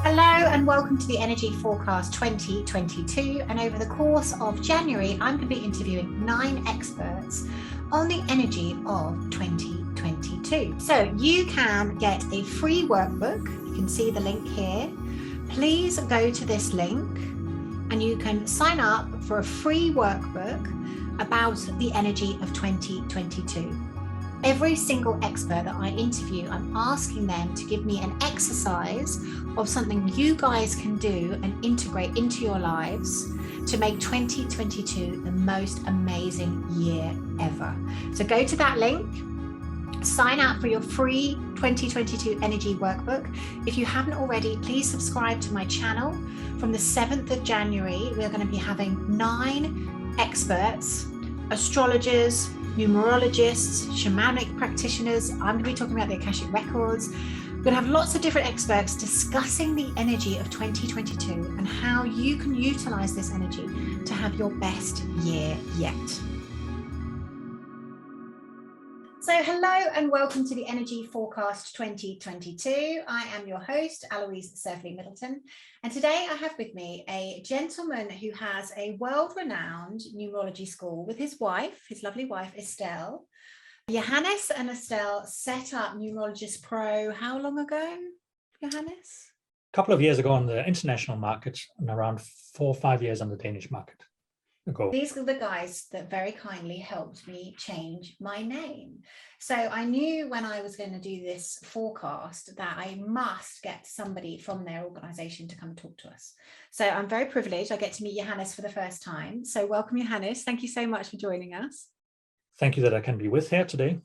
Hello and welcome to the Energy Forecast 2022, and over the course of January I'm going to be interviewing 9 experts on the energy of 2022. So you can get a free workbook. You can see the link here. Please go to this link and you can sign up for a free workbook about the energy of 2022. Every single expert that I interview, I'm asking them to give me an exercise of something you guys can do and integrate into your lives to make 2022 the most amazing year ever. So go to that link, sign up for your free 2022 energy workbook. If you haven't already, please subscribe to my channel. From the 7th of January, we're going to be having 9 experts, astrologers, numerologists, shamanic practitioners. I'm going to be talking about the Akashic records. We're going to have lots of different experts discussing the energy of 2022 and how you can utilize this energy to have your best year yet. So hello and welcome to the Energy Forecast 2022. I am your host, Aloise.life, and today I have with me a gentleman who has a world-renowned numerology school with his wife, his lovely wife, Estel. Johannes and Estel set up Numerologist PRO how long ago, Johannes? A couple of years ago on the international market and around 4 or 5 years on the Danish market ago. These are the guys that very kindly helped me change my name. So I knew when I was going to do this forecast that I must get somebody from their organization to come and talk to us. So I'm very privileged. I get to meet Johannes for the first time. So welcome, Johannes. Thank you so much for joining us. Thank you that I can be with here today.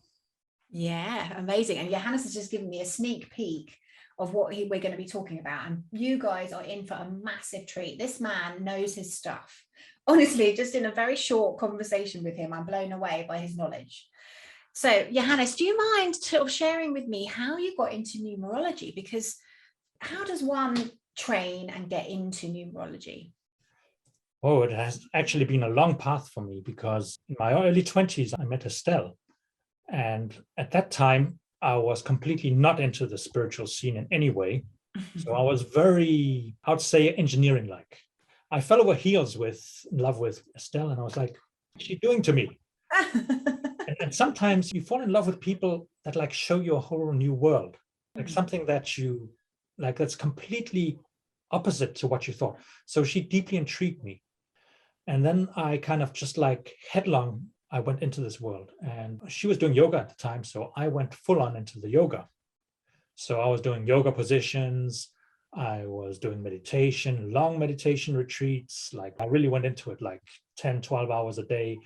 Yeah, amazing. And Johannes has just given me a sneak peek of what we're going to be talking about. And you guys are in for a massive treat. This man knows his stuff. Honestly, just in a very short conversation with him, I'm blown away by his knowledge. So, Johannes, do you mind sort of sharing with me how you got into numerology? Because how does one train and get into numerology? Oh, it has actually been a long path for me because in my early 20s, I met Estel. And at that time, I was completely not into the spiritual scene in any way. So I was very, I would say, engineering-like. I fell over heels in love with Estel, and I was like, what's she doing to me? and sometimes you fall in love with people that like show you a whole new world, like something that you like that's completely opposite to what you thought. So she deeply intrigued me. And then I kind of just like headlong, I went into this world, and she was doing yoga at the time. So I went full on into the yoga. So I was doing yoga positions. I was doing meditation, long meditation retreats. Like I really went into it like 10, 12 hours a day.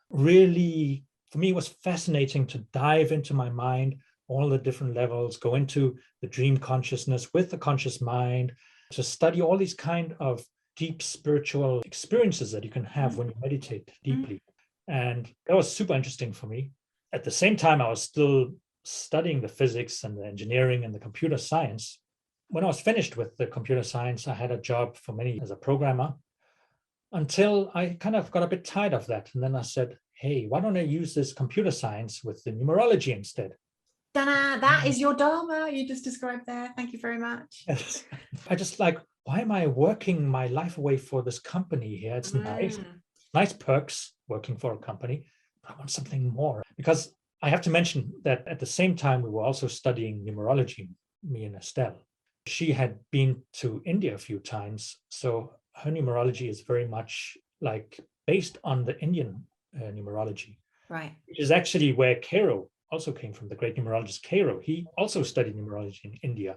Really, for me, it was fascinating to dive into my mind, all the different levels, go into the dream consciousness with the conscious mind, to study all these kind of deep spiritual experiences that you can have when you meditate deeply. And that was super interesting for me. At the same time, I was still studying the physics and the engineering and the computer science. When I was finished with the computer science, I had a job for many years as a programmer until I kind of got a bit tired of that. And then I said, hey, why don't I use this computer science with the numerology instead? Ta-da! That is your Dharma you just described there. Thank you very much. Yes. I just like, why am I working my life away for this company here? It's nice perks working for a company, but I want something more. Because I have to mention that at the same time, we were also studying numerology, me and Estel. She had been to India a few times, so her numerology is very much like based on the Indian numerology, right? Which is actually where Cairo also came from. The great numerologist Cairo, he also studied numerology in India.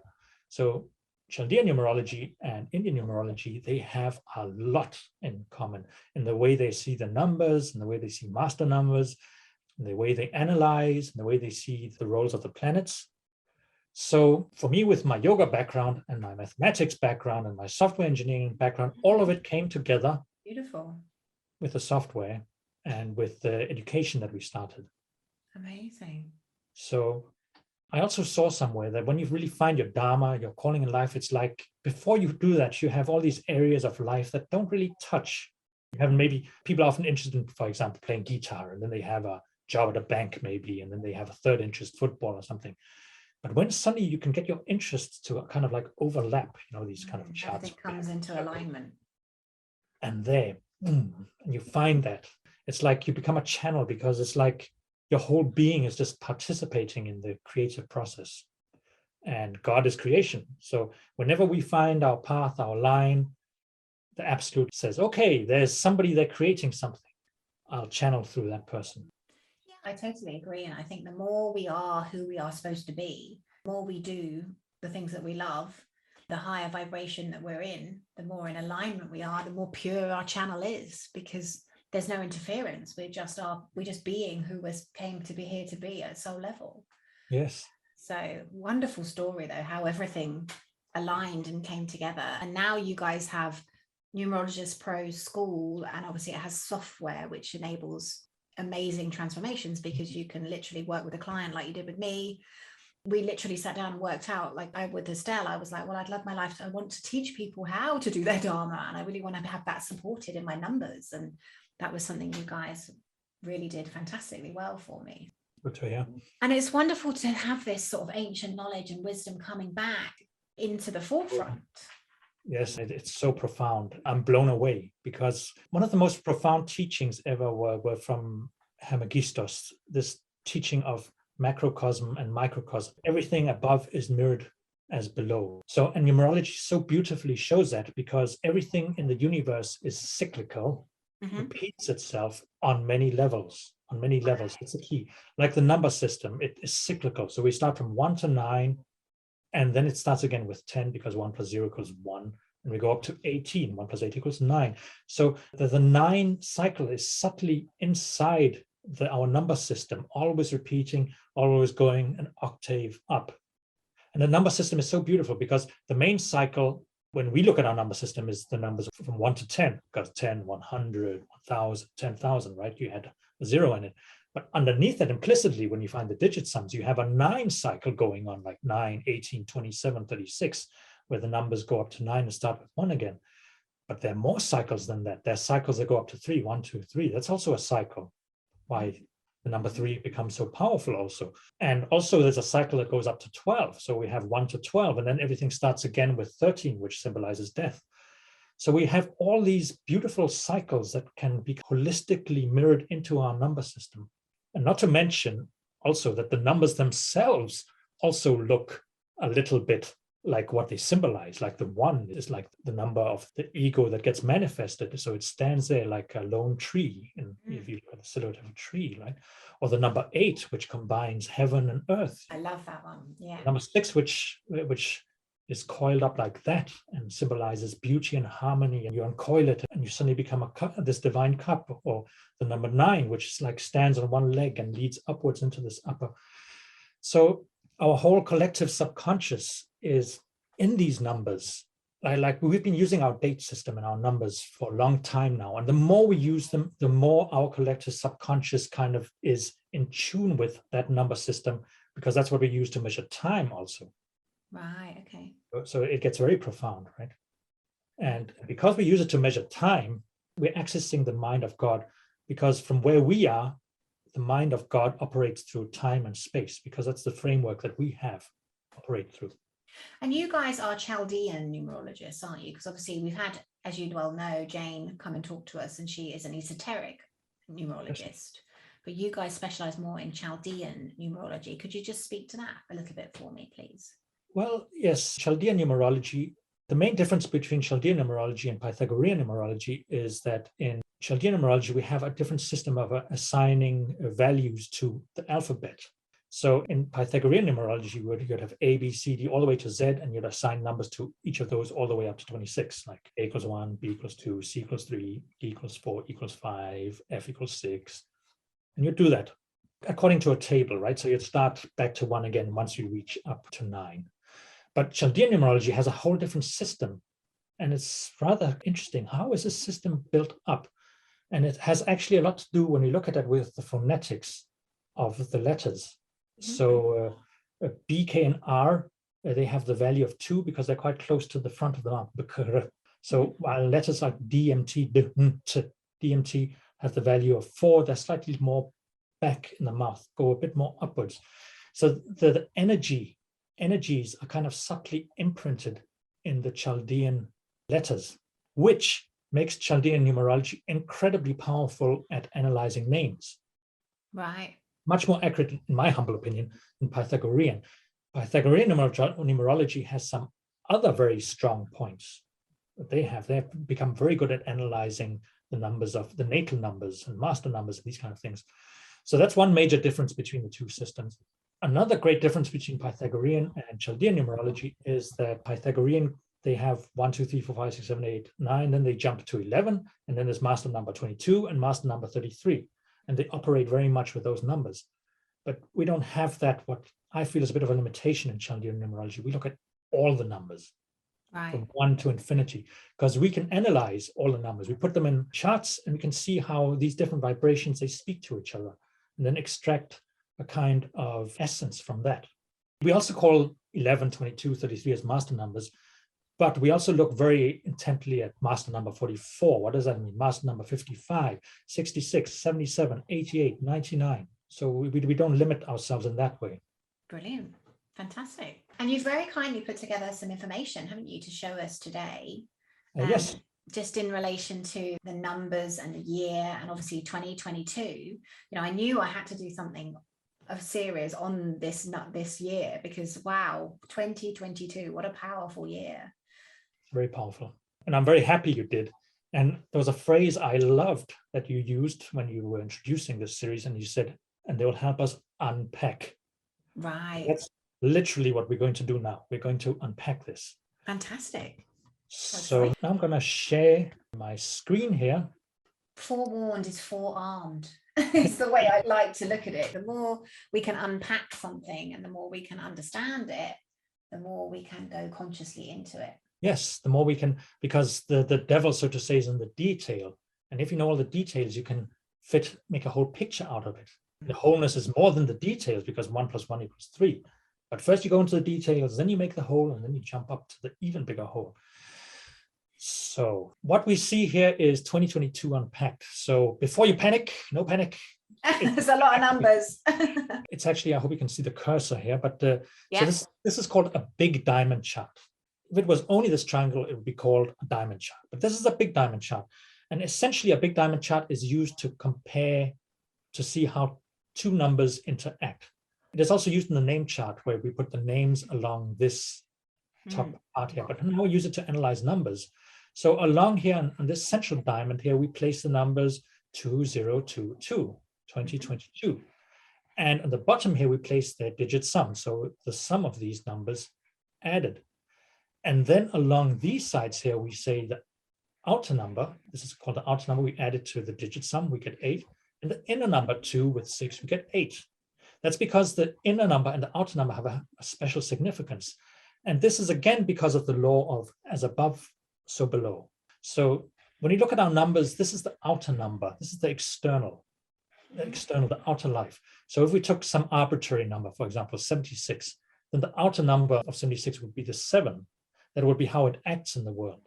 So Chaldean Numerology and Indian numerology, they have a lot in common in the way they see the numbers, and the way they see master numbers, and the way they analyze, and the way they see the roles of the planets. So for me, with my yoga background and my mathematics background and my software engineering background, all of it came together. Beautiful. With the software and with the education that we started. Amazing. So I also saw somewhere that when you really find your Dharma, your calling in life, it's like before you do that, you have all these areas of life that don't really touch. You have maybe people are often interested in, for example, playing guitar, and then they have a job at a bank maybe, and then they have a third interest, football or something. But when suddenly you can get your interests to kind of like overlap, these kind of charts. Everything comes into alignment. And there, and you find that. It's like you become a channel, because it's like your whole being is just participating in the creative process. And God is creation. So whenever we find our path, our line, the absolute says, okay, there's somebody there creating something. I'll channel through that person. Yeah, I totally agree. And I think the more we are who we are supposed to be, the more we do the things that we love, the higher vibration that we're in, the more in alignment we are, the more pure our channel is, because there's no interference. We're just being who we came to be here to be at soul level. Yes. So wonderful story though, how everything aligned and came together. And now you guys have Numerologist PRO school, and obviously it has software which enables amazing transformations, because you can literally work with a client like you did with me. We literally sat down and worked out, like with Estel, I was like, well, I'd love my life. I want to teach people how to do their Dharma, and I really want to have that supported in my numbers. And that was something you guys really did fantastically well for me. Good to hear. And it's wonderful to have this sort of ancient knowledge and wisdom coming back into the forefront. Yes, it's so profound. I'm blown away, because one of the most profound teachings ever were from Hermegistos, this teaching of macrocosm and microcosm. Everything above is mirrored as below. So, and numerology so beautifully shows that, because everything in the universe is cyclical, repeats itself on many levels. On many levels, it's a key. Like the number system, it is cyclical. So we start from 1 to 9, and then it starts again with 10, because 1 plus 0 equals 1. And we go up to 18, 1 plus 8 equals 9. So the 9 cycle is subtly inside our number system, always repeating, always going an octave up. And the number system is so beautiful, because the main cycle, when we look at our number system, is the numbers from 1 to 10, because 10, 100, 1,000, 10,000, right? You had a 0 in it. But underneath that, implicitly, when you find the digit sums, you have a 9 cycle going on, like 9, 18, 27, 36, where the numbers go up to 9 and start with 1 again. But there are more cycles than that. There are cycles that go up to 3, 1, 2, 3. That's also a cycle. Why the number 3 becomes so powerful also. And also there's a cycle that goes up to 12. So we have 1 to 12, and then everything starts again with 13, which symbolizes death. So we have all these beautiful cycles that can be holistically mirrored into our number system. And not to mention also that the numbers themselves also look a little bit like what they symbolize. Like the 1 is like the number of the ego that gets manifested. So it stands there like a lone tree. And if you look at the silhouette of a tree, right? Or the number 8, which combines heaven and earth. I love that one. Yeah. Number 6, which is coiled up like that and symbolizes beauty and harmony, and you uncoil it and you suddenly become this divine cup. Or the number 9, which is like stands on one leg and leads upwards into this upper. So our whole collective subconscious is in these numbers. Like we've been using our date system and our numbers for a long time now, and the more we use them, the more our collective subconscious kind of is in tune with that number system, because that's what we use to measure time also. Right, okay. So it gets very profound, right? And because we use it to measure time, we're accessing the mind of God, because from where we are, the mind of God operates through time and space, because that's the framework that we have operate through. And you guys are Chaldean numerologists, aren't you? Because obviously we've had, as you well know, Jane come and talk to us, and she is an esoteric numerologist. Yes. But you guys specialize more in Chaldean numerology. Could you just speak to that a little bit for me, please? Well, yes, Chaldean numerology, the main difference between Chaldean numerology and Pythagorean numerology is that in Chaldean numerology, we have a different system of assigning values to the alphabet. So in Pythagorean numerology, you'd have A, B, C, D, all the way to Z, and you'd assign numbers to each of those all the way up to 26, like A equals 1, B equals 2, C equals 3, D equals 4, E equals 5, F equals 6. And you do that according to a table, right? So you'd start back to 1 again once you reach up to 9. But Chaldean numerology has a whole different system. And it's rather interesting. How is this system built up? And it has actually a lot to do, when you look at it, with the phonetics of the letters. So B, K, and R, they have the value of 2 because they're quite close to the front of the mouth. So while letters like DMT, DMT have the value of 4, they're slightly more back in the mouth, go a bit more upwards. So the energy energies are kind of subtly imprinted in the Chaldean letters, which makes Chaldean numerology incredibly powerful at analyzing names. Right. Much more accurate, in my humble opinion, than Pythagorean. Pythagorean numerology has some other very strong points that they have. They have become very good at analyzing the numbers of the natal numbers and master numbers and these kind of things. So that's one major difference between the two systems. Another great difference between Pythagorean and Chaldean numerology is that Pythagorean, they have 1, 2, 3, 4, 5, 6, 7, 8, 9, then they jump to 11, and then there's master number 22 and master number 33. And they operate very much with those numbers. But we don't have that, what I feel is a bit of a limitation in Chaldean numerology. We look at all the numbers, Right. from 1 to infinity, because we can analyze all the numbers. We put them in charts and we can see how these different vibrations, they speak to each other, and then extract a kind of essence from that. We also call 11, 22, 33 as master numbers, but we also look very intently at master number 44. What does that mean? Master number 55, 66, 77, 88, 99. So we don't limit ourselves in that way. Brilliant. Fantastic. And you've very kindly put together some information, haven't you, to show us today? Yes. Just in relation to the numbers and the year, and obviously 2022. I knew I had to do something, a series on this year, because wow, 2022, what a powerful year. Very powerful. And I'm very happy you did. And there was a phrase I loved that you used when you were introducing this series, and you said, and they will help us unpack. Right. That's literally what we're going to do now. We're going to unpack this. Fantastic. So now I'm going to share my screen here. Forewarned is forearmed. It's the way I like to look at it. The more we can unpack something and the more we can understand it, the more we can go consciously into it. Yes, the more we can, because the devil, so to say, is in the detail. And if you know all the details, you can make a whole picture out of it. The wholeness is more than the details, because 1 + 1 = 3. But first you go into the details, then you make the whole, and then you jump up to the even bigger whole. So what we see here is 2022 unpacked. So before you panic, no panic. There's a lot of numbers. It's actually, I hope you can see the cursor here, but yeah. So this is called a big diamond chart. If it was only this triangle, it would be called a diamond chart. But this is a big diamond chart. And essentially a big diamond chart is used to compare, to see how two numbers interact. It is also used in the name chart, where we put the names along this top part here, but now we use it to analyze numbers. So along here on this central diamond here, we place the numbers 2022, 2022. And on the bottom here, we place their digit sum. So the sum of these numbers added. And then along these sides here, we say the outer number, this is called the outer number, we add it to the digit sum, we get 8. And the inner number 2 with 6, we get 8. That's because the inner number and the outer number have a special significance. And this is again because of the law of as above, so below. So when you look at our numbers, this is the outer number. This is the external, the outer life. So if we took some arbitrary number, for example, 76, then the outer number of 76 would be the 7. That would be how it acts in the world.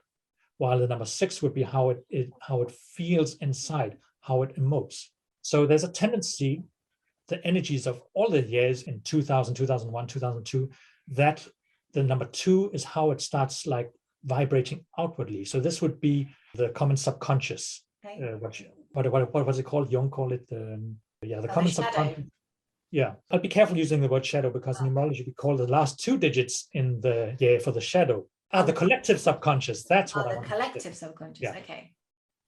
While the number 6 would be how it feels inside, how it emotes. So there's a tendency, the energies of all the years in 2000, 2001, 2002, that the number 2 is how it starts like vibrating outwardly. So this would be the common subconscious. Okay. What was it called? Jung called it the common subconscious. Yeah, I'll be careful using the word shadow, because in numerology we call the last 2 digits in the year for the shadow. The collective subconscious. That's what I want. The collective subconscious. Yeah. Okay.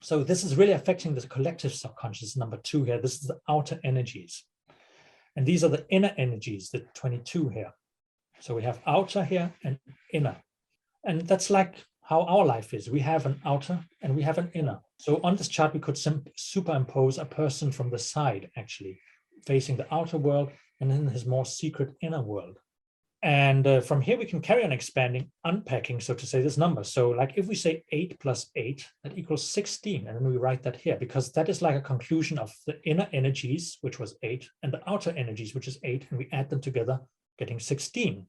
So this is really affecting the collective subconscious. Number 2 here. This is the outer energies, and these are the inner energies. The 22 here. So we have outer here and inner, and that's like how our life is. We have an outer and we have an inner. So on this chart we could superimpose a person from the side, actually facing the outer world, and then his more secret inner world. And from here we can carry on expanding, unpacking, so to say, this number. So like if we say 8 + 8, that equals 16. And then we write that here, because that is like a conclusion of the inner energies, which was 8, and the outer energies, which is 8. And we add them together, getting 16.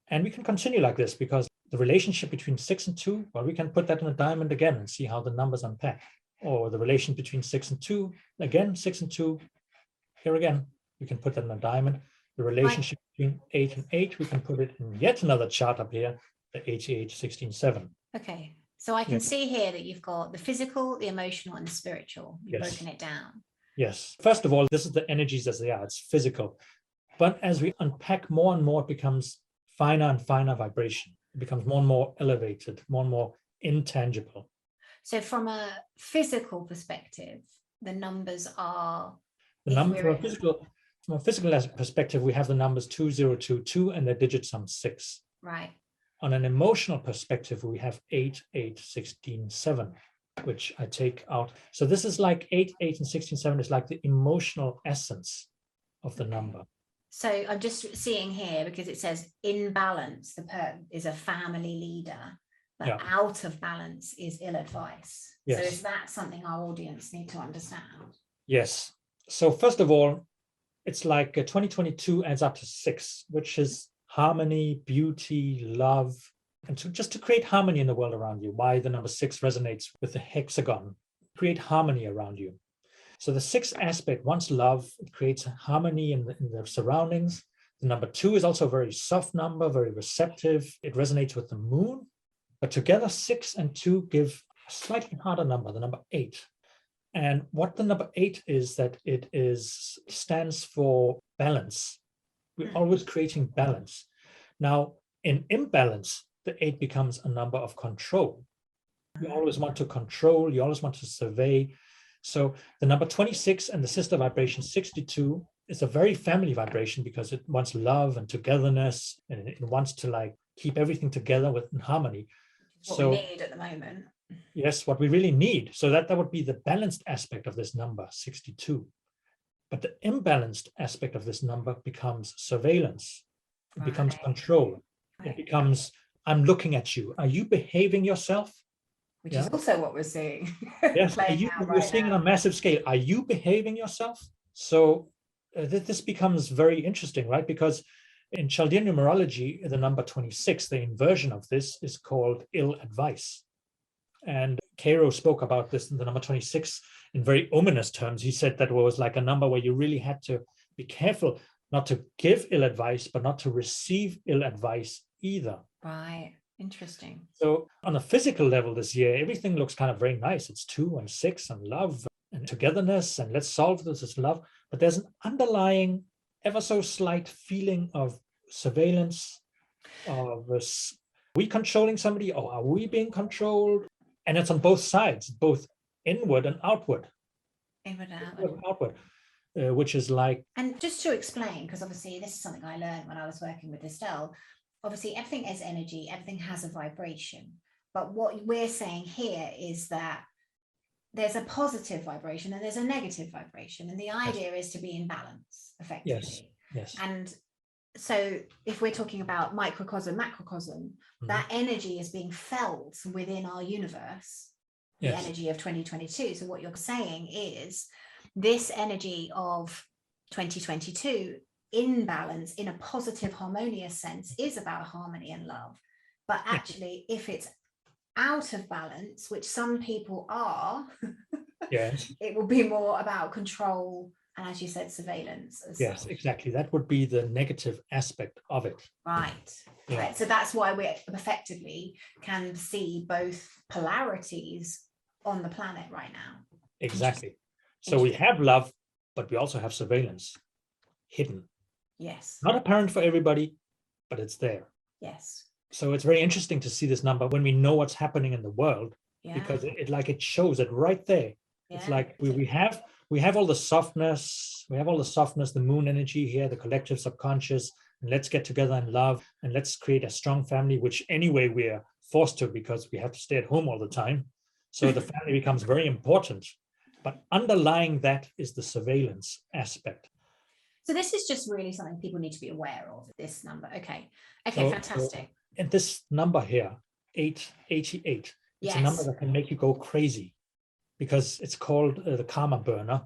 And we can continue like this, because the relationship between 6 and 2, well, we can put that in a diamond again and see how the numbers unpack. Or the relation between 6 and 2, again, 6 and 2. Here again, we can put that in a diamond The relationship between 8 and 8, we can put it in yet another chart up here, the 88-16-7. Okay. So I can see here that you've got the physical, the emotional, and the spiritual. You've Yes. broken it down. Yes. First of all, this is the energies as they are. It's physical. But as we unpack more and more, it becomes finer and finer vibration. It becomes more and more elevated, more and more intangible. So from a physical perspective, the numbers are... From a physical perspective, we have the numbers 2022 and the digits 6. Right. On an emotional perspective, we have 8, 8, 16, 7, which I take out. So this is like 8, 8, and 16, 7 is like the emotional essence of the number. So I'm just seeing here, because it says in balance, is a family leader, but out of balance is ill advice. Yes. So is that something our audience need to understand? Yes. So first of all, it's like 2022 adds up to 6, which is harmony, beauty, love, and just to create harmony in the world around you. Why the number 6 resonates with the hexagon, create harmony around you. So the 6th aspect, once love, it creates harmony in the surroundings. The number 2 is also a very soft number, very receptive. It resonates with the moon. But together, 6 and 2 give a slightly harder number, the number 8. And what the number 8 is, that it stands for balance. We're always creating balance. Now, in imbalance, the 8 becomes a number of control. You always want to control, you always want to survey. So the number 26 and the sister vibration 62 is a very family vibration, because it wants love and togetherness, and it wants to keep everything together in harmony. What we need at the moment. Yes, what we really need. So that would be the balanced aspect of this number, 62. But the imbalanced aspect of this number becomes surveillance. It becomes control. It becomes, I'm looking at you. Are you behaving yourself? Which is also what we're seeing. Yes, we're seeing on a massive scale. Are you behaving yourself? So this becomes very interesting, right? Because in Chaldean Numerology, the number 26, the inversion of this is called ill advice. And Cairo spoke about this in the number 26 in very ominous terms. He said that was like a number where you really had to be careful not to give ill advice, but not to receive ill advice either. Right. Interesting. So on a physical level this year, everything looks kind of very nice. It's 2 and 6 and love and togetherness, and let's solve this as love. But there's an underlying, ever so slight feeling of surveillance, of we controlling somebody, or are we being controlled? And it's on both sides, both inward and outward. Inward and outward. Which is like... And just to explain, because obviously this is something I learned when I was working with Estel, obviously everything is energy, everything has a vibration. But what we're saying here is that there's a positive vibration and there's a negative vibration. And the idea is to be in balance, effectively. Yes. And so if we're talking about microcosm, macrocosm, that energy is being felt within our universe, the energy of 2022. So what you're saying is this energy of 2022 in balance, in a positive, harmonious sense, is about harmony and love. But actually, if it's out of balance, which some people are, it will be more about control and, as you said, surveillance. Yes, exactly. That would be the negative aspect of it. Right. So that's why we effectively can see both polarities on the planet right now. Exactly. So we have love, but we also have surveillance hidden. Yes. Not apparent for everybody, but it's there. Yes. So it's very interesting to see this number when we know what's happening in the world, because it shows it right there. It's like we have all the softness, the moon energy here, the collective subconscious, and let's get together and love, and let's create a strong family, which anyway we're forced to because we have to stay at home all the time. So the family becomes very important. But underlying that is the surveillance aspect. So this is just really something people need to be aware of, this number. Okay, fantastic. And this number here, 888, it's a number that can make you go crazy, because it's called the karma burner,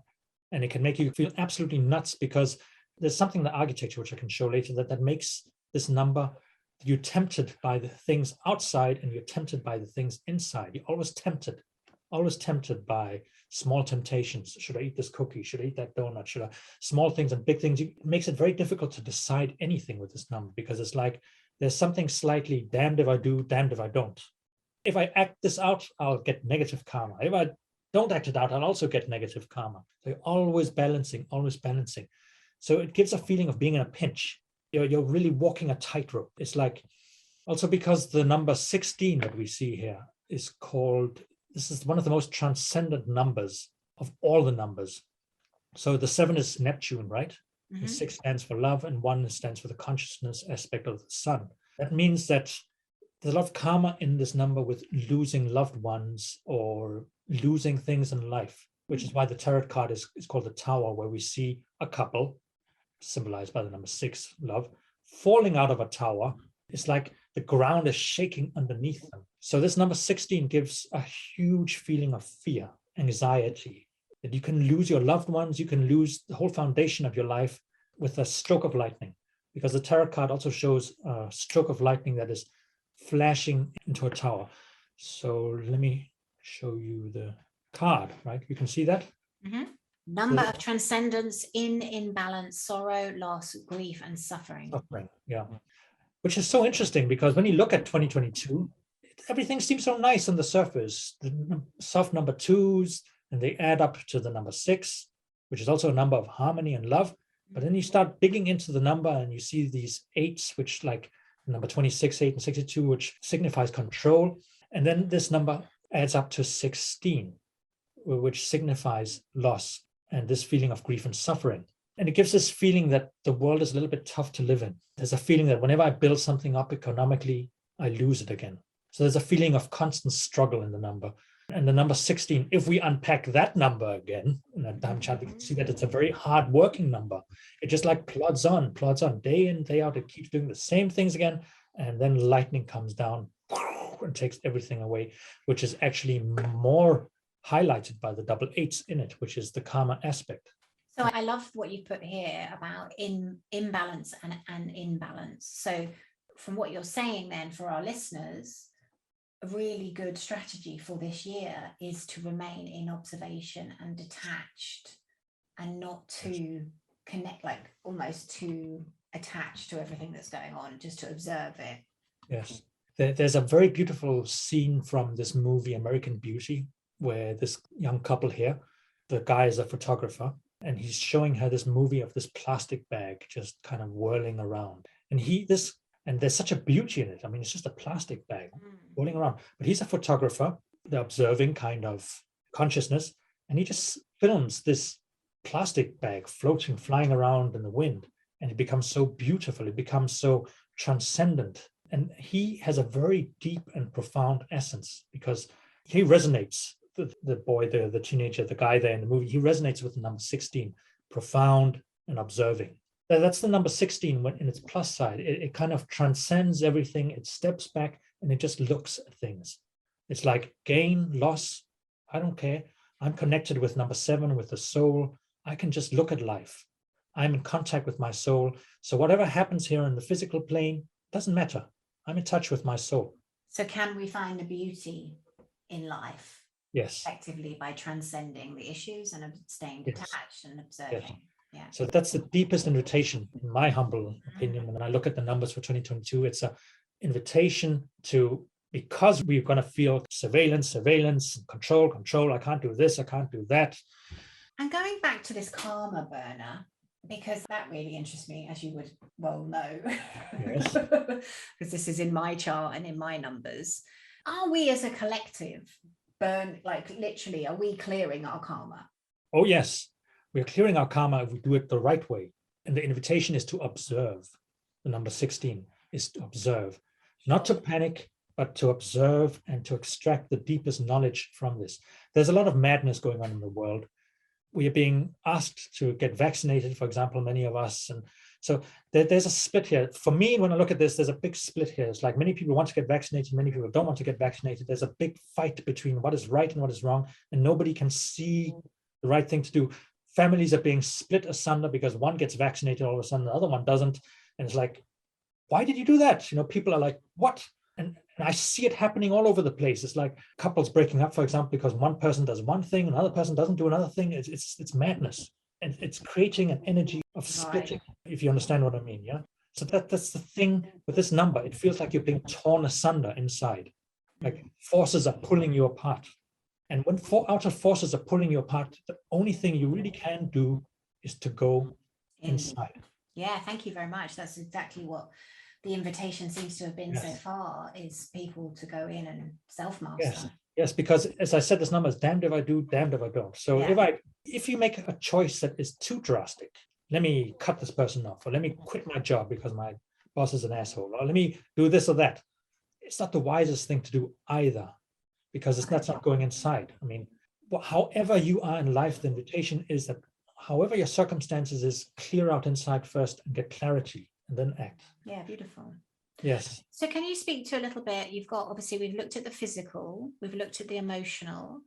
and it can make you feel absolutely nuts, because there's something in the architecture, which I can show later, that makes this number, you're tempted by the things outside and you're tempted by the things inside. You're always tempted by small temptations. Should I eat this cookie? Should I eat that donut? Should I? Small things and big things. It makes it very difficult to decide anything with this number, because it's like there's something slightly damned if I do, damned if I don't. If I act this out, I'll get negative karma. If I don't act it out, I'll also get negative karma. So you're always balancing, always balancing. So it gives a feeling of being in a pinch. You're really walking a tightrope. It's like, also because the number 16 that we see here is called, this is one of the most transcendent numbers of all the numbers. So the 7 is Neptune, right? Mm-hmm. And 6 stands for love, and 1 stands for the consciousness aspect of the sun. That means that there's a lot of karma in this number with losing loved ones or losing things in life, which is why the tarot card is called the Tower, where we see a couple, symbolized by the number 6, love, falling out of a tower. It's like the ground is shaking underneath them. So this number 16 gives a huge feeling of fear, anxiety, that you can lose your loved ones, you can lose the whole foundation of your life with a stroke of lightning, because the tarot card also shows a stroke of lightning that is flashing into a tower. So let me show you the card, right? You can see that? Mm-hmm. Number of transcendence in imbalance, sorrow, loss, grief, and suffering. Suffering, yeah. Which is so interesting, because when you look at 2022, everything seems so nice on the surface. The soft number 2s, and they add up to the number 6, which is also a number of harmony and love. But then you start digging into the number and you see these 8s, which like number 26, 8, and 62, which signifies control. And then this number adds up to 16, which signifies loss and this feeling of grief and suffering. And it gives this feeling that the world is a little bit tough to live in. There's a feeling that whenever I build something up economically, I lose it again. So there's a feeling of constant struggle in the number. And the number 16, if we unpack that number again, in a Dharma chart, we can see that it's a very hard-working number. It just like plods on, day in, day out. It keeps doing the same things again. And then lightning comes down and takes everything away, which is actually more highlighted by the double 8s in it, which is the karma aspect. So I love what you put here about imbalance and imbalance. So from what you're saying then, for our listeners, a really good strategy for this year is to remain in observation and detached, and not to connect, like almost too attached to everything that's going on, just to observe it. Yes. There's a very beautiful scene from this movie, American Beauty, where this young couple here, the guy is a photographer, and he's showing her this movie of this plastic bag just kind of whirling around. And there's such a beauty in it. I mean, it's just a plastic bag rolling around. But he's a photographer, the observing kind of consciousness, and he just films this plastic bag floating, flying around in the wind. And it becomes so beautiful. It becomes so transcendent. And he has a very deep and profound essence, because he resonates, the boy, the teenager, the guy there in the movie, he resonates with the number 16, profound and observing. That's the number 16 when in its plus side. It kind of transcends everything. It steps back and it just looks at things. It's like gain, loss, I don't care. I'm connected with number 7, with the soul. I can just look at life. I'm in contact with my soul. So whatever happens here in the physical plane doesn't matter. I'm in touch with my soul. So can we find the beauty in life? Yes. Effectively by transcending the issues and staying detached and observing. Yes. Yeah. So that's the deepest invitation, in my humble opinion. When I look at the numbers for 2022, it's an invitation to, because we're going to feel surveillance, control. I can't do this, I can't do that. And going back to this karma burner, because that really interests me, as you would well know, yes, because this is in my chart and in my numbers. Are we as a collective literally, are we clearing our karma? Oh, yes. We're clearing our karma if we do it the right way. And the invitation is to observe. The number 16 is to observe, not to panic, but to observe and to extract the deepest knowledge from this. There's a lot of madness going on in the world. We are being asked to get vaccinated, for example, many of us. And so there's a split here. For me, when I look at this, there's a big split here. It's like many people want to get vaccinated, many people don't want to get vaccinated. There's a big fight between what is right and what is wrong, and nobody can see the right thing to do. Families are being split asunder because one gets vaccinated, all of a sudden the other one doesn't. And it's like, why did you do that? People are like, what? And And I see it happening all over the place. It's like couples breaking up, for example, because one person does one thing, another person doesn't do another thing. It's madness. And it's creating an energy of splitting, if you understand what I mean. Yeah. So that's the thing with this number. It feels like you're being torn asunder inside. Like forces are pulling you apart. And when outer forces are pulling you apart, the only thing you really can do is to go inside. Yeah, thank you very much. That's exactly what the invitation seems to have been so far, is people to go in and self-master. Yes, because as I said, this number is damned if I do, damned if I don't. So if you make a choice that is too drastic, let me cut this person off, or let me quit my job because my boss is an asshole, or let me do this or that. It's not the wisest thing to do either, because that's not going inside. I mean, however you are in life, the invitation is that however your circumstances is, clear out inside first and get clarity and then act. Yeah, beautiful. Yes. So can you speak to a little bit, you've got, obviously we've looked at the physical, we've looked at the emotional,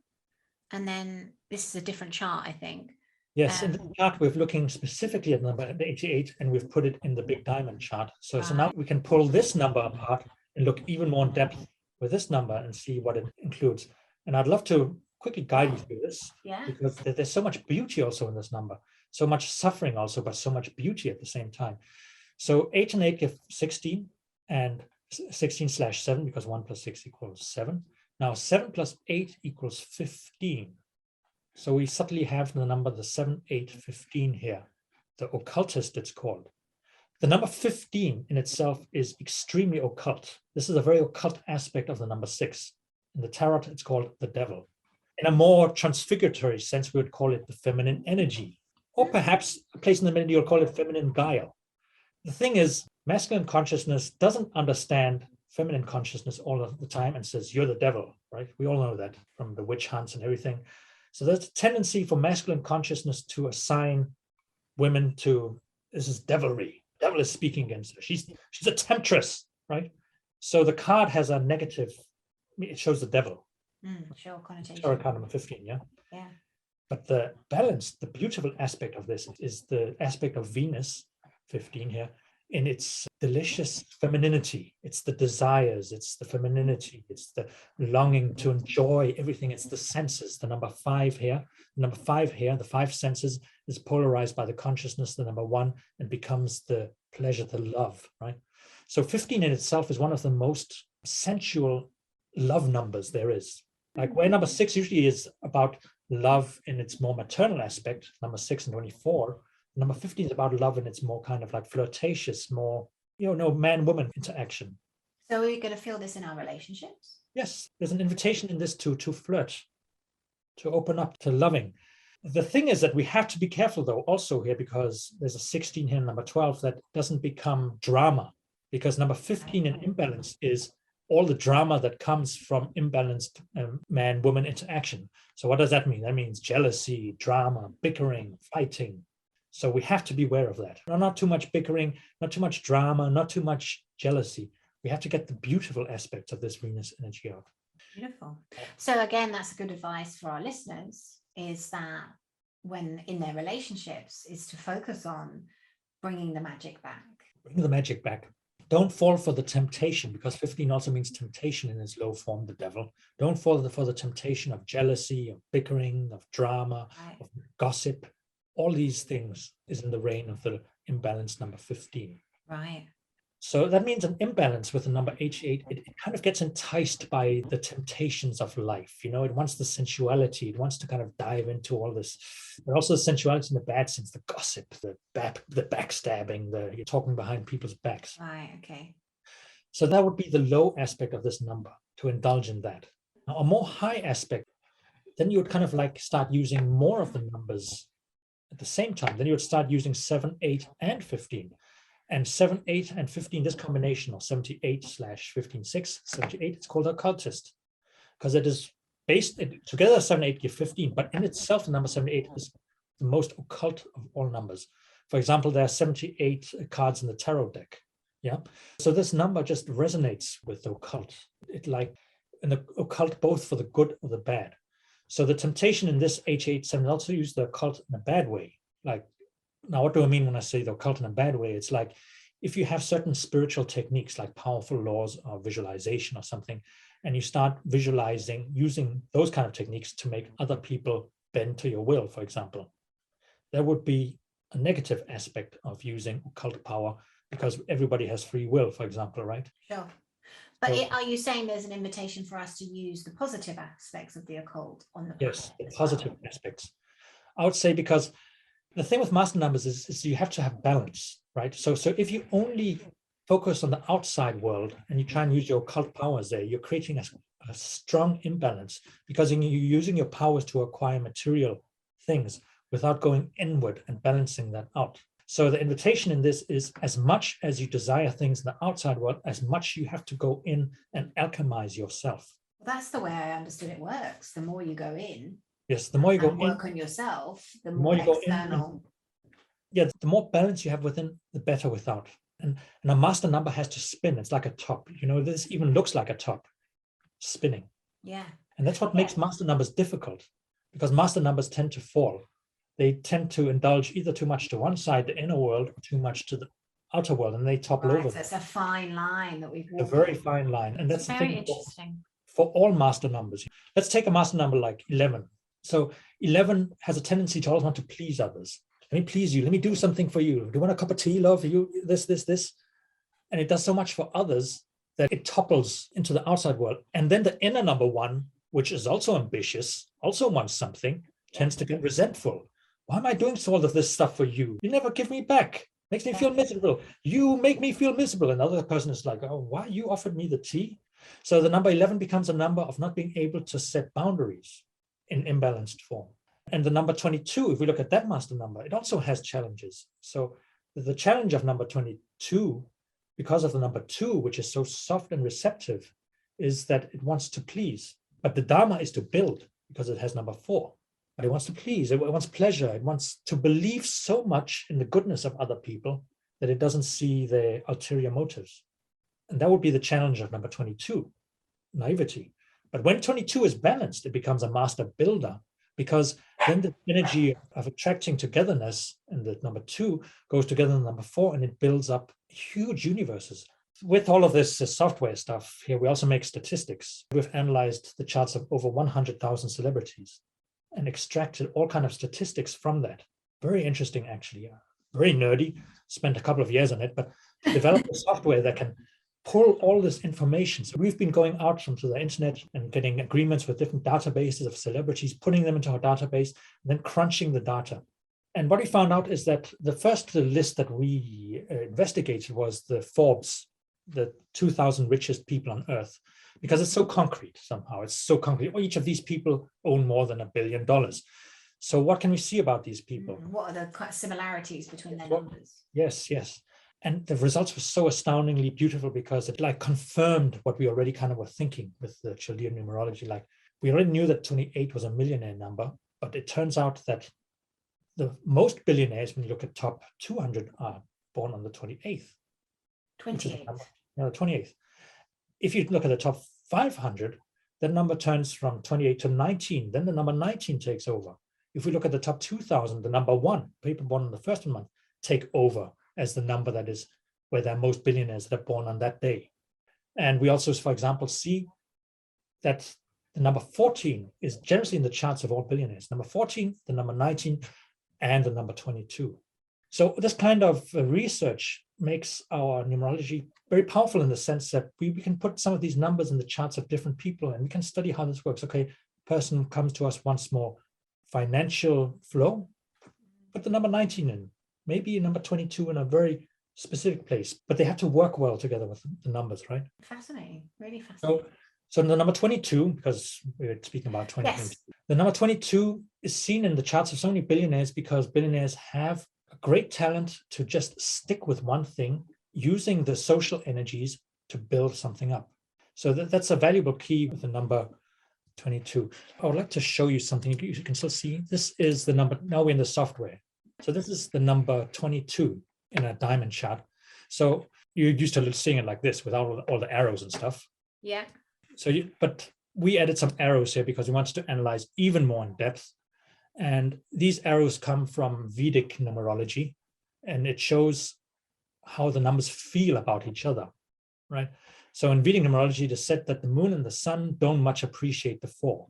and then this is a different chart, I think. Yes, in the chart we're looking specifically at number 88, and we've put it in the big diamond chart. So now we can pull this number apart and look even more in depth with this number and see what it includes. And I'd love to quickly guide you through this, because there's so much beauty also in this number, so much suffering also, but so much beauty at the same time. So 8 and 8 give 16, and 16/7, because 1 plus 6 equals 7. Now 7 plus 8 equals 15. So we subtly have the number, the 7, 8, 15 here, the occultist it's called. The number 15 in itself is extremely occult. This is a very occult aspect of the number 6. In the tarot, it's called the devil. In a more transfiguratory sense, we would call it the feminine energy, or perhaps a place in the middle, you'll call it feminine guile. The thing is, masculine consciousness doesn't understand feminine consciousness all of the time and says, you're the devil, right? We all know that from the witch hunts and everything. So there's a tendency for masculine consciousness to assign women to, this is devilry. Devil is speaking against her. She's a temptress, right? So the card has a negative, it shows the devil. Sure, connotation. Tarot card number 15, yeah? Yeah. But the balance, the beautiful aspect of this is the aspect of Venus, 15 here, in its delicious femininity. It's the desires, it's the femininity, it's the longing to enjoy everything. It's the senses. The number 5 here, the 5 senses is polarized by the consciousness, the number 1, and becomes the pleasure, the love, right? So 15 in itself is one of the most sensual love numbers there is. Like where number 6 usually is about love in its more maternal aspect, number 6 and 24, number 15 is about love in its more kind of like flirtatious, more, man-woman interaction. So are we going to feel this in our relationships? Yes, there's an invitation in this to flirt, to open up to loving. The thing is that we have to be careful though also here, because there's a 16 here, number 12, that doesn't become drama, because number 15 in imbalance is all the drama that comes from imbalanced man-woman interaction. So what does that mean? That means jealousy, drama, bickering, fighting. So we have to be aware of that. Not too much bickering, not too much drama, not too much jealousy. We have to get the beautiful aspects of this Venus energy out. Beautiful. So again, that's a good advice for our listeners, is that when in their relationships, is to focus on bringing the magic back. Bring the magic back. Don't fall for the temptation, because 15 also means temptation in its low form, the devil. Don't fall for the temptation of jealousy, of bickering, of drama, of gossip. All these things is in the reign of the imbalance number 15. Right. So that means an imbalance with the number 88, it kind of gets enticed by the temptations of life. It wants the sensuality. It wants to kind of dive into all this, but also the sensuality in the bad sense, the gossip, the backstabbing, you're talking behind people's backs. Right, okay. So that would be the low aspect of this number, to indulge in that. Now, a more high aspect, then you would kind of like start using more of the numbers at the same time. Then you would start using 7, 8, and 15. And 7, 8, and 15, this combination of 78/15, 6, 78, it's called occultist, because it is based together. 7, 8 give 15, but in itself, the number 78 is the most occult of all numbers. For example, there are 78 cards in the tarot deck. Yeah. So this number just resonates with the occult. It like in the occult, both for the good or the bad. So the temptation in this H87 also use the occult in a bad way. Like, now, what do I mean when I say the occult in a bad way? It's like if you have certain spiritual techniques like powerful laws or visualization or something, and you start visualizing using those kind of techniques to make other people bend to your will, for example, there would be a negative aspect of using occult power because everybody has free will, for example, right? Sure. But So, are you saying there's an invitation for us to use the positive aspects of the occult on the planet? yes, the as positive well? aspects. I would say because the thing with master numbers is you have to have balance, right? So if you only focus on the outside world and you try and use your occult powers there, you're creating a strong imbalance because you're using your powers to acquire material things without going inward and balancing that out. So the invitation in this is as much as you desire things in the outside world, as much you have to go in and alchemize yourself. That's the way I understood it works. The more you go in, Yes, the more you go in, work on yourself, the more more you go external. yeah, the more balance you have within, the better without. And a master number has to spin. It's like a top. This even looks like a top spinning. Yeah. And that's what makes master numbers difficult, because master numbers tend to fall. They tend to indulge either too much to one side, the inner world, or too much to the outer world, and they topple over. So it's a fine line that we've a very fine line. And that's very the thing interesting. for all master numbers. Let's take a master number like 11. So 11 has a tendency to always want to please others. Let me please you. Let me do something for you. Do you want a cup of tea, love? You this. And it does so much for others that it topples into the outside world. And then the inner number one, which is also ambitious, also wants something, tends to get resentful. Why am I doing all of this stuff for you? You never give me back. Makes me feel miserable. You make me feel miserable. Another person is like, oh, why you offered me the tea? So the number 11 becomes a number of not being able to set boundaries in imbalanced form. And the number 22, if we look at that master number, it also has challenges. So the challenge of number 22, because of the number 2, which is so soft and receptive, is that it wants to please. But the Dharma is to build, because it has number 4. But it wants to please, it wants pleasure, it wants to believe so much in the goodness of other people that it doesn't see their ulterior motives. And that would be the challenge of number 22, naivety. But when 22 is balanced, it becomes a master builder, because then the energy of attracting togetherness and the number 2 goes together in number 4, and it builds up huge universes. With all of this software stuff here, we also make statistics. We've analyzed the charts of over 100,000 celebrities and extracted all kinds of statistics from that. Very interesting, actually. Very nerdy. Spent a couple of years on it, but developed a software that can pull all this information. So we've been going out onto the internet and getting agreements with different databases of celebrities, putting them into our database, and then crunching the data. And what we found out is that the first list that we investigated was the Forbes, the 2,000 richest people on Earth, because it's so concrete somehow. It's so concrete. Well, each of these people own more than $1 billion. So what can we see about these people? What are the similarities between their numbers? Yes. And the results were so astoundingly beautiful because it confirmed what we already kind of were thinking with the Chaldean Numerology. We already knew that 28 was a millionaire number, but it turns out that the most billionaires, when you look at top 200, are born on the 28th. 28th. The 28th. If you look at the top 500, the number turns from 28 to 19. Then the number 19 takes over. If we look at the top 2,000, the number 1, people born in the first month, take over as the number that is where there are most billionaires that are born on that day. And we also, for example, see that the number 14 is generously in the charts of all billionaires. Number 14, the number 19, and the number 22. So this kind of research makes our numerology very powerful in the sense that we can put some of these numbers in the charts of different people and we can study how this works. Okay, person comes to us, wants more financial flow, put the number 19 in, maybe number 22 in a very specific place, but they have to work well together with the numbers, right? Fascinating, really fascinating. So the number 22, because we were speaking about 2022, yes. The number 22 is seen in the charts of so many billionaires because billionaires have a great talent to just stick with one thing, using the social energies to build something up. So that's a valuable key with the number 22. I would like to show you something you can still see. This is the number, now we're in the software. So this is the number 22 in a diamond chart. So you're used to seeing it like this without all the arrows and stuff. Yeah. But we added some arrows here because we wanted to analyze even more in depth. And these arrows come from Vedic numerology, and it shows how the numbers feel about each other, right? So in Vedic numerology, it is said that the moon and the sun don't much appreciate the 4.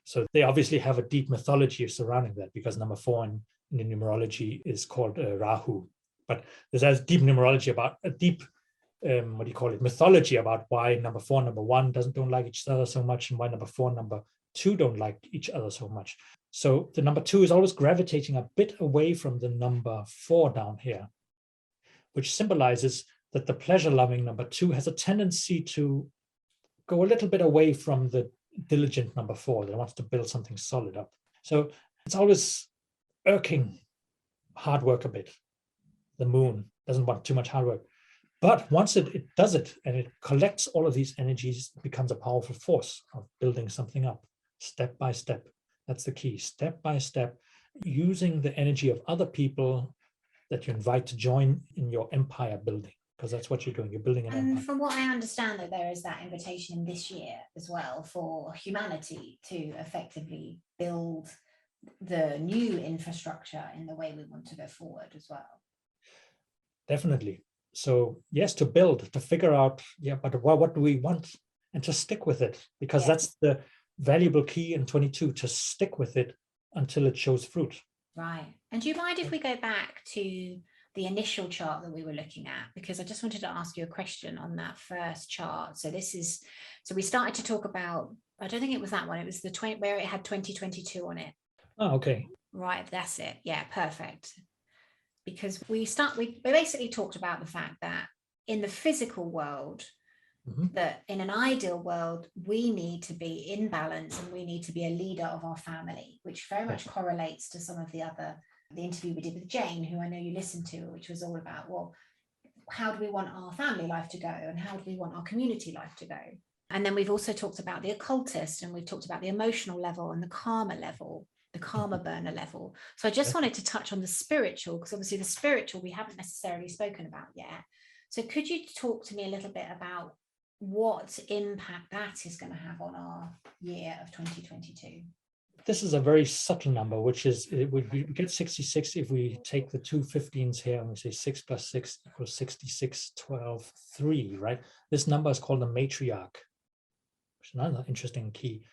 So they obviously have a deep mythology surrounding that, because number 4 in the numerology is called Rahu. But there's a deep numerology about a deep, mythology about why number 4 and number 1 don't like each other so much, and why number 4 and number 2 don't like each other so much. So the number 2 is always gravitating a bit away from the number 4 down here, which symbolizes that the pleasure-loving number 2 has a tendency to go a little bit away from the diligent number 4 that wants to build something solid up. So it's always irking hard work a bit. The moon doesn't want too much hard work. But once it does it, and it collects all of these energies, it becomes a powerful force of building something up, step by step. That's the key, step by step, using the energy of other people that you invite to join in your empire building, because that's what you're doing. You're building an empire. And from what I understand, that there is that invitation in this year as well for humanity to effectively build the new infrastructure in the way we want to go forward as well. Definitely. So yes, to build, to figure out, but what do we want? And to stick with it, because that's the valuable key in 22, to stick with it until it shows fruit. Right. And do you mind if we go back to the initial chart that we were looking at? Because I just wanted to ask you a question on that first chart. So we started to talk about, I don't think it was that one. It was the 20 where it had 2022 on it. Oh, okay. Right. That's it. Yeah, perfect. Because we basically talked about the fact that in the physical world, that in an ideal world, we need to be in balance and we need to be a leader of our family, which very much correlates to some of the interview we did with Jane, who I know you listened to, which was all about, well, how do we want our family life to go, and how do we want our community life to go? And then we've also talked about the occultist, and we've talked about the emotional level and the karma level, the karma burner level. So I just wanted to touch on the spiritual, because obviously the spiritual we haven't necessarily spoken about yet. So could you talk to me a little bit about what impact that is going to have on our year of 2022? This is a very subtle number, which is, we get 66 if we take the two 15s here and we say 6 plus 6 equals 66, 12, 3, right? This number is called the matriarch, which is another interesting key,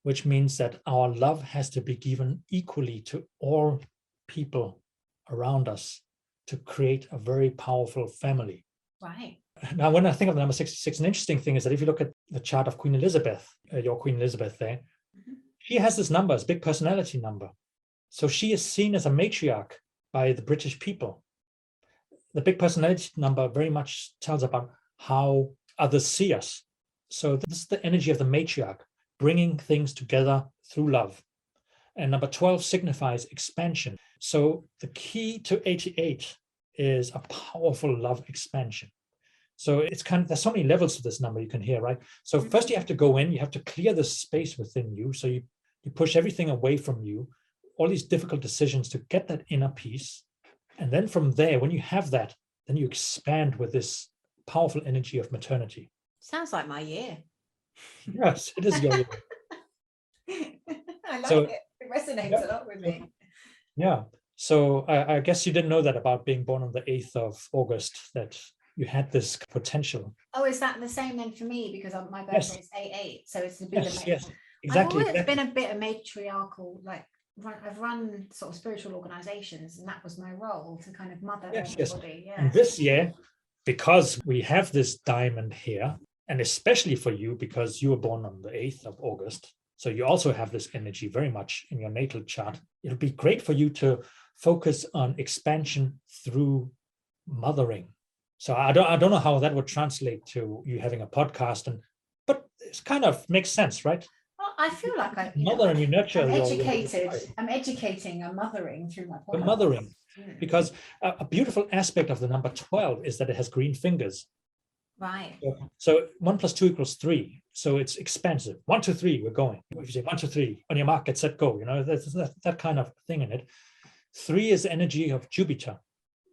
which means that our love has to be given equally to all people around us to create a very powerful family. Right. Now, when I think of the number 66, an interesting thing is that if you look at the chart of Queen Elizabeth, your Queen Elizabeth there, she has this number, it's a big personality number. So she is seen as a matriarch by the British people. The big personality number very much tells about how others see us. So this is the energy of the matriarch, bringing things together through love. And number 12 signifies expansion. So the key to 88 is a powerful love expansion. So it's there's so many levels to this number you can hear, right? So first you have to go in, you have to clear the space within you. So you push everything away from you, all these difficult decisions to get that inner peace. And then from there, when you have that, then you expand with this powerful energy of maternity. Sounds like my year. Yes, it is your year. I like it. It resonates a lot with me. Yeah. So I guess you didn't know that about being born on the 8th of August, that you had this potential. Oh, is that the same then for me? Because my birthday is 8/8, so it's a bit yes, exactly. I've always been a bit of matriarchal, like I've run sort of spiritual organizations, and that was my role, to kind of mother everybody. Yeah. And this year, because we have this diamond here, and especially for you, because you were born on the 8th of August, so you also have this energy very much in your natal chart. It'll be great for you to focus on expansion through mothering. So I don't know how that would translate to you having a podcast, but it kind of makes sense, right? Well, I feel like and you nurture. I'm educated. I'm educating and mothering through my podcast. Mothering, because a beautiful aspect of the number 12 is that it has green fingers. Right. So 1 plus 2 equals 3. So it's expansive. 1, 2, 3, we're going. If you say 1, 2, 3, on your mark, get set, go. There's that kind of thing in it. 3 is the energy of Jupiter.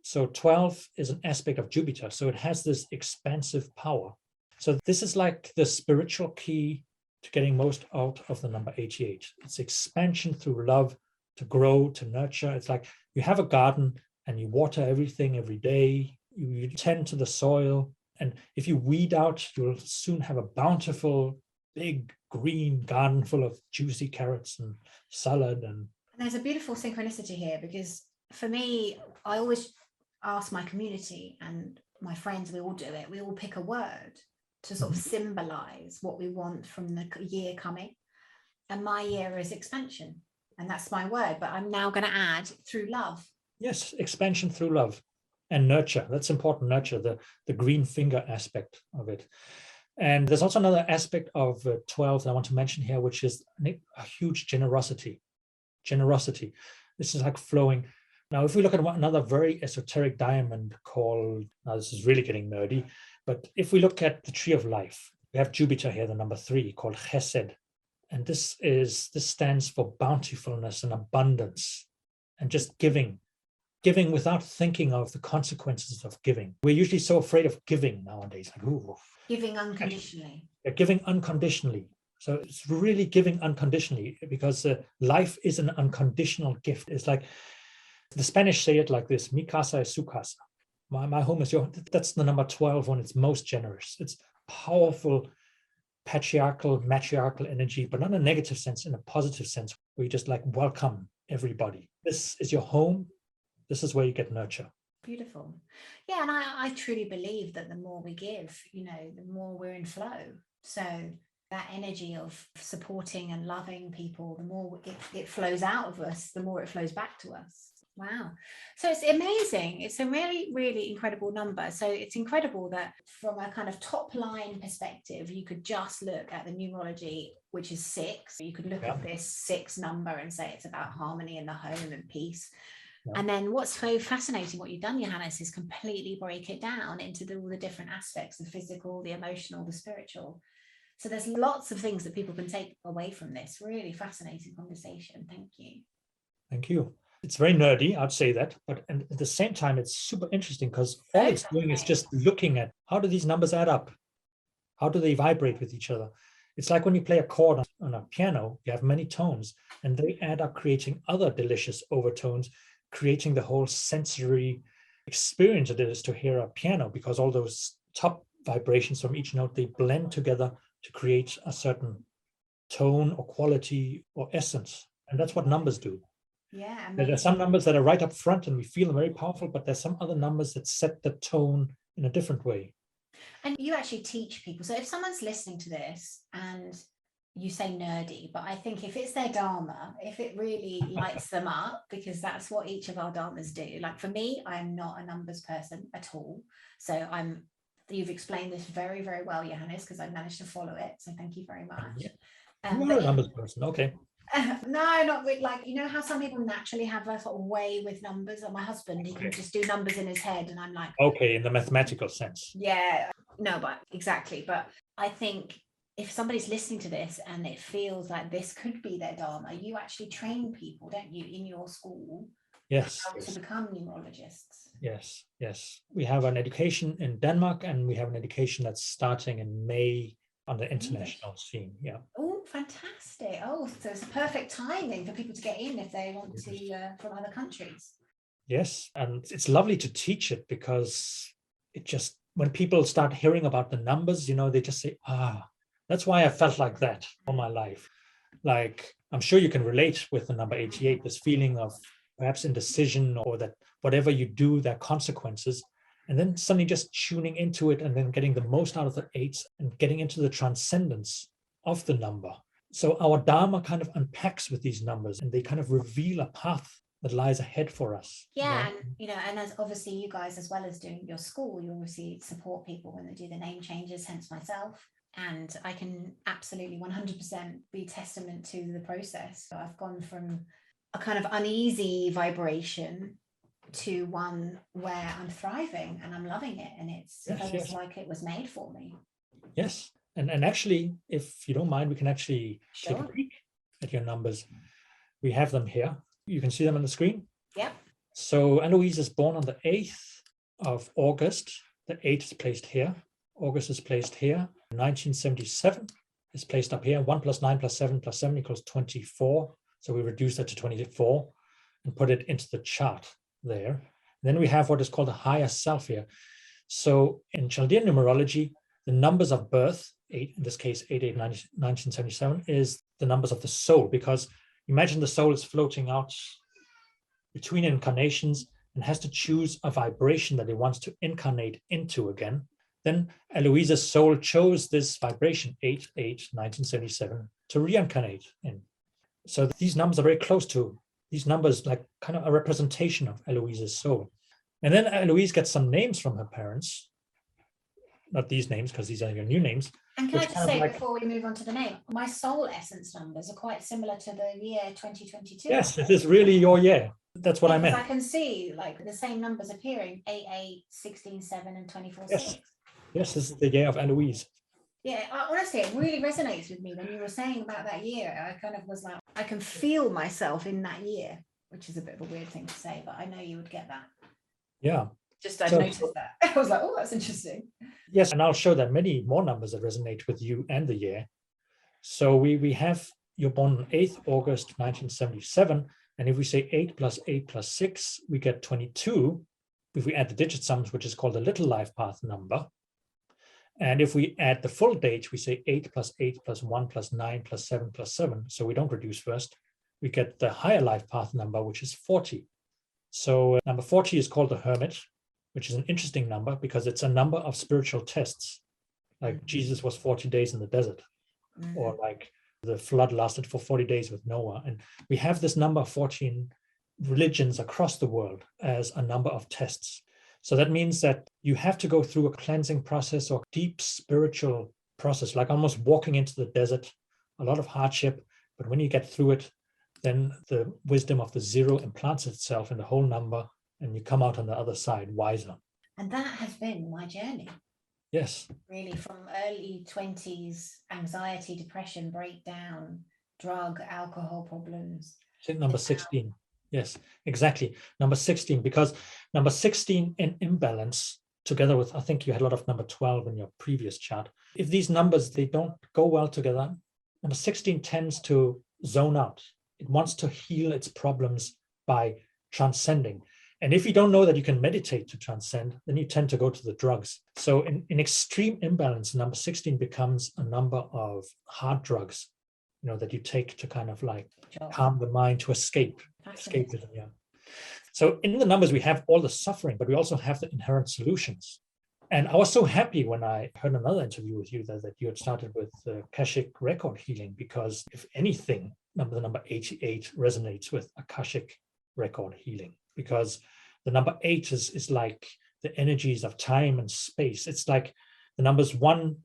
So 12 is an aspect of Jupiter. So it has this expansive power. So this is like the spiritual key to getting most out of the number 88. It's expansion through love, to grow, to nurture. It's like you have a garden and you water everything every day. you tend to the soil. And if you weed out, you'll soon have a bountiful, big green garden full of juicy carrots and salad. And there's a beautiful synchronicity here, because for me, I always ask my community and my friends, we all do it. We all pick a word to sort of symbolize what we want from the year coming. And my year is expansion. And that's my word. But I'm now going to add through love. Yes, expansion through love and nurture. That's important, nurture, the green finger aspect of it. And there's also another aspect of 12 that I want to mention here, which is a huge generosity. Generosity. This is like flowing. Now, if we look at another very esoteric diamond called, now this is really getting nerdy, but if we look at the tree of life, we have Jupiter here, the number 3, called Chesed. And this stands for bountifulness and abundance and just giving without thinking of the consequences of giving. We're usually so afraid of giving nowadays. Like, ooh. Giving unconditionally. Yeah, giving unconditionally. So it's really giving unconditionally, because life is an unconditional gift. It's like the Spanish say it like this: mi casa es su casa. My home is your. That's the number 12 when it's most generous. It's powerful, patriarchal, matriarchal energy, but not in a negative sense, in a positive sense, where you just like welcome everybody. This is your home. This is where you get nurture. Beautiful. Yeah, and I truly believe that the more we give, the more we're in flow. So that energy of supporting and loving people, the more it flows out of us, the more it flows back to us. Wow. So it's amazing. It's a really, really incredible number. So it's incredible that from a kind of top line perspective, you could just look at the numerology, which is 6. You could look at this 6 number and say it's about harmony in the home and peace. Yeah. And then what's so fascinating, what you've done, Johannes, is completely break it down into all the different aspects, the physical, the emotional, the spiritual. So there's lots of things that people can take away from this. Really fascinating conversation. Thank you. Thank you. It's very nerdy, I'd say that, but at the same time, it's super interesting, because all it's doing is just looking at how do these numbers add up? How do they vibrate with each other? It's like when you play a chord on a piano, you have many tones, and they add up, creating other delicious overtones, creating the whole sensory experience it is to hear a piano, because all those top vibrations from each note, they blend together to create a certain tone or quality or essence. And that's what numbers do. Yeah, there are some numbers that are right up front and we feel them very powerful, but there's some other numbers that set the tone in a different way. And you actually teach people. So if someone's listening to this and you say nerdy, but I think if it's their Dharma, if it really lights them up, because that's what each of our Dharmas do. Like for me, I'm not a numbers person at all. So you've explained this very, very well, Johannes, because I've managed to follow it. So thank you very much. Yeah. You're a numbers person, okay. No, not with, like, how some people naturally have a sort of way with numbers. Like my husband, he can just do numbers in his head, and I'm like, okay, in the mathematical sense. Yeah, no, but exactly. But I think if somebody's listening to this and it feels like this could be their Dharma, you actually train people, don't you, in your school? Yes. To become numerologists. Yes. We have an education in Denmark, and we have an education that's starting in May on the international scene. Yeah. Oh, fantastic. Oh, so it's a perfect timing for people to get in if they want to from other countries. Yes, and it's lovely to teach it, because it just, when people start hearing about the numbers, they just say, that's why I felt like that all my life. Like, I'm sure you can relate with the number 88, this feeling of perhaps indecision, or that whatever you do, there are consequences. And then suddenly just tuning into it and then getting the most out of the 8s and getting into the transcendence of the number. So our Dharma kind of unpacks with these numbers, and they kind of reveal a path that lies ahead for us. Yeah, and as obviously you guys, as well as doing your school, you obviously support people when they do the name changes, hence myself. And I can absolutely 100% be testament to the process. So I've gone from a kind of uneasy vibration to one where I'm thriving and I'm loving it, and it feels like it was made for me. Yes, and actually, if you don't mind, we can actually take a peek at your numbers. We have them here. You can see them on the screen. Yeah. So Aloise is born on the 8th of August. The 8 is placed here. August is placed here. 1977 is placed up here. 1 + 9 + 7 + 7 equals 24. So we reduce that to 24 and put it into the chart there. Then we have what is called a higher self here. So in Chaldean numerology, the numbers of birth, 8, in this case 8/8/1977, is the numbers of the soul, because imagine the soul is floating out between incarnations and has to choose a vibration that it wants to incarnate into again. Then Aloise's soul chose this vibration, 8/8/1977, to reincarnate in. So these numbers are very close to these numbers, like kind of a representation of Aloise's soul. And then Aloise gets some names from her parents, not these names because these are your new names. And can I just say, before we move on to the name, my soul essence numbers are quite similar to the year 2022. Yes, it is really your year. That's what I meant. I can see like the same numbers appearing, 8/8, 16/7, and 24/6. Yes, this is the year of Aloise. Yeah, honestly, it really resonates with me when you were saying about that year. I kind of was like, I can feel myself in that year, which is a bit of a weird thing to say, but I know you would get that. Yeah. I noticed that. I was like, oh, that's interesting. Yes, and I'll show that many more numbers that resonate with you and the year. So we have, you're born on 8th August 1977, and if we say 8 + 8 + 6, we get 22. If we add the digit sums, which is called the little life path number. And if we add the full date, we say 8 + 8 + 1 + 9 + 7 + 7. So we don't reduce first. We get the higher life path number, which is 40. So number 40 is called the Hermit, which is an interesting number because it's a number of spiritual tests. Like Jesus was 40 days in the desert, or like the flood lasted for 40 days with Noah. And we have this number 14 religions across the world as a number of tests. So that means that you have to go through a cleansing process or deep spiritual process, like almost walking into the desert, a lot of hardship. But when you get through it, then the wisdom of the zero implants itself in the whole number, and you come out on the other side wiser. And that has been my journey. Yes. Really, from early 20s, anxiety, depression, breakdown, drug, alcohol problems. I think number 16. Yes, exactly. Number 16, because number 16 in imbalance, together with, I think you had a lot of number 12 in your previous chart. If these numbers, they don't go well together, number 16 tends to zone out. It wants to heal its problems by transcending. And if you don't know that you can meditate to transcend, then you tend to go to the drugs. So in extreme imbalance, number 16 becomes a number of hard drugs, that you take to kind of like calm the mind, to escape. Escapism, yeah. So in the numbers, we have all the suffering, but we also have the inherent solutions. And I was so happy when I heard another interview with you that you had started with Akashic record healing, because if anything, the number 88 resonates with Akashic record healing, because the number 8 is like the energies of time and space. It's like the numbers 1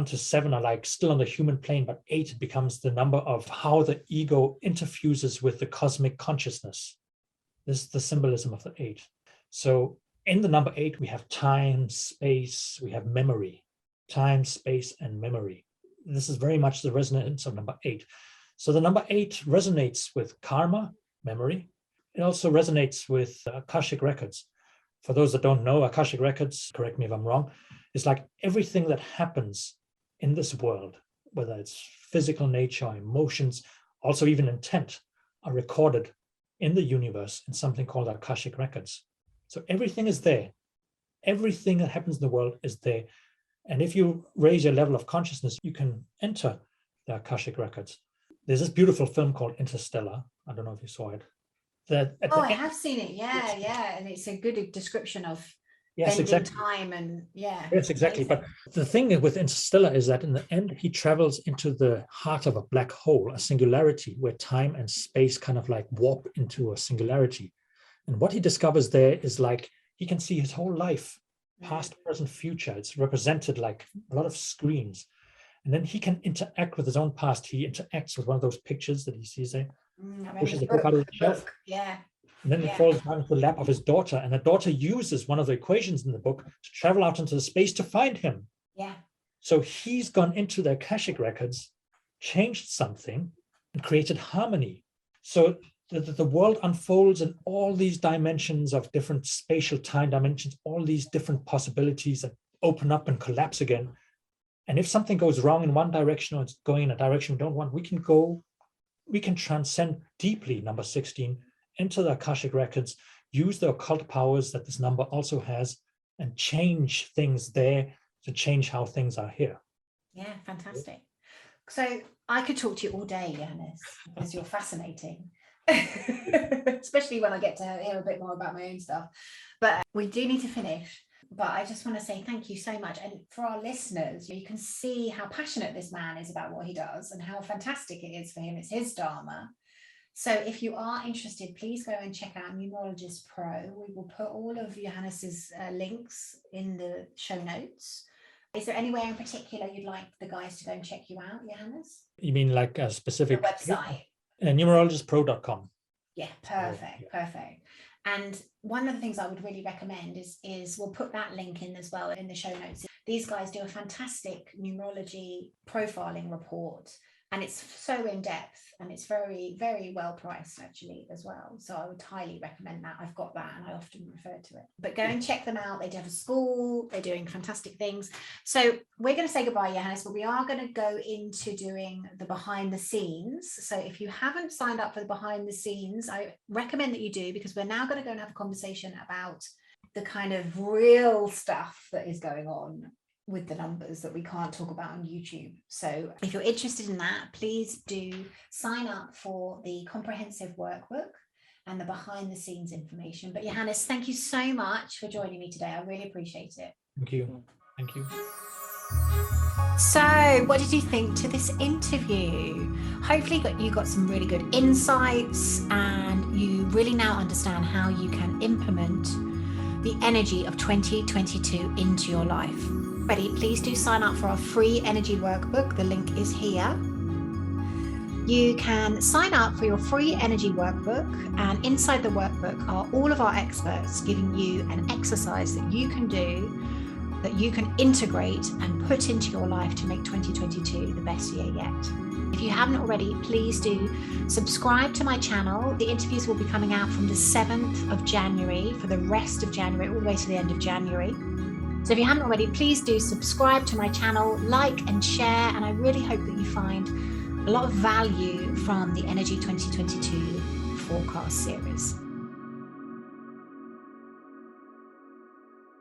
to 7 are like still on the human plane, but 8 becomes the number of how the ego interfuses with the cosmic consciousness. This is the symbolism of the 8. So in the number 8, we have time, space, we have memory. Time, space, and memory. This is very much the resonance of number 8. So the number 8 resonates with karma, memory. It also resonates with Akashic records. For those that don't know, Akashic records, correct me if I'm wrong, is like everything that happens in this world, whether it's physical nature, emotions, also even intent, are recorded in the universe in something called Akashic records. So everything is there. Everything that happens in the world is there. And if you raise your level of consciousness, you can enter the Akashic records. There's this beautiful film called Interstellar. I don't know if you saw it. I have seen it. Yeah. And it's a good description of exactly. Time and Yes, exactly. Amazing. But the thing with Interstellar is that in the end, he travels into the heart of a black hole, a singularity, where time and space kind of like warp into a singularity. And what he discovers there is like he can see his whole life, past, present, future. It's represented like a lot of screens. And then he can interact with his own past. He interacts with one of those pictures that he sees there. Pushes the book out of the shelf. Yeah. And then it falls down into the lap of his daughter. And the daughter uses one of the equations in the book to travel out into the space to find him. Yeah. So he's gone into the Akashic records, changed something, and created harmony. So the world unfolds in all these dimensions of different spatial time dimensions, all these different possibilities that open up and collapse again. And if something goes wrong in one direction or it's going in a direction we don't want, we can transcend deeply, number 16, into the Akashic records, use the occult powers that this number also has and change things there to change how things are here. Yeah, fantastic. So I could talk to you all day, Johannes, because you're fascinating, especially when I get to hear a bit more about my own stuff. But we do need to finish. But I just want to say thank you so much. And for our listeners, you can see how passionate this man is about what he does and how fantastic it is for him. It's his Dharma. So if you are interested, please go and check out Numerologist PRO. We will put all of Johannes's links in the show notes. Is there anywhere in particular you'd like the guys to go and check you out, Johannes? You mean like a specific website? Numerologistpro.com. Yeah, perfect, perfect. And one of the things I would really recommend is we'll put that link in as well in the show notes. These guys do a fantastic numerology profiling report, and it's so in depth, and it's very, very well priced actually as well. So I would highly recommend that. I've got that and I often refer to it. But go and check them out. They do have a school. They're doing fantastic things. So we're going to say goodbye, Johannes, but we are going to go into doing the behind the scenes. So if you haven't signed up for the behind the scenes, I recommend that you do, because we're now going to go and have a conversation about the kind of real stuff that is going on with the numbers that we can't talk about on YouTube. So if you're interested in that, please do sign up for the comprehensive workbook and the behind the scenes information. But Johannes, thank you so much for joining me today. I really appreciate it. Thank you. Thank you. So what did you think to this interview? Hopefully you got some really good insights, and you really now understand how you can implement the energy of 2022 into your life. Ready, please do sign up for our free energy workbook. The link is here. You can sign up for your free energy workbook, and inside the workbook are all of our experts giving you an exercise that you can do, that you can integrate and put into your life to make 2022 the best year yet. If you haven't already, please do subscribe to my channel. The interviews will be coming out from the 7th of January for the rest of January, all the way to the end of January. So if you haven't already, please do subscribe to my channel, like and share, and I really hope that you find a lot of value from the Energy 2022 forecast series.